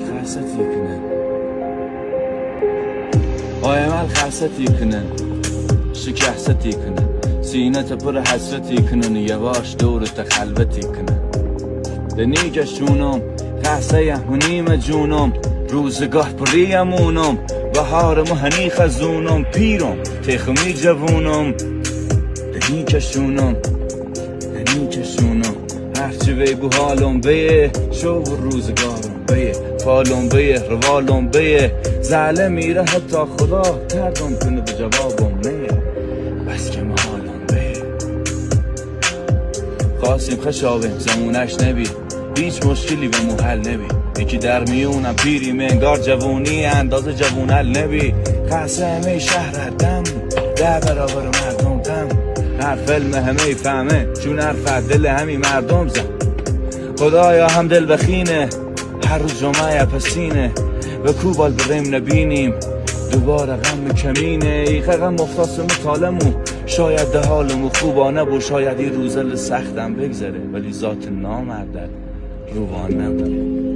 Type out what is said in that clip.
خرست yıkının Ayemel خرست yıkının شکست yıkının سینت پر حسرت yıkının یواش دورت خلوت yıkının دنیجشونم قصه یهونیم جونم روزگاه پریمونم بهارم و هنی خزونم پیرم تخمی جوونم دنیجشونم هرچی وی بو حالم بیه شو روزگارم بیه فالم بیه روالم بیه زعله میره حتی خدا کردم کنه به جوابم نیه بس که محالم بیه خواستیم خشابیم زمونش نبی هیچ مشکلی به محل نبی یکی در میونم پیریم انگار جوونی اندازه جوونل نبی قصه همه شهر دم ده برابر مردم تم هر فیلم همه فهمه چون حرف دل همی مردم زن خدایا هم دل بخینه هر روز جمعه پسینه و کوبال بریم نبینیم دوباره غم کمینه ای غم مختص مطالمو شاید ده حالمو خوبانه و شاید این روزل سختم بگذره ولی ذات نامردد روان نداره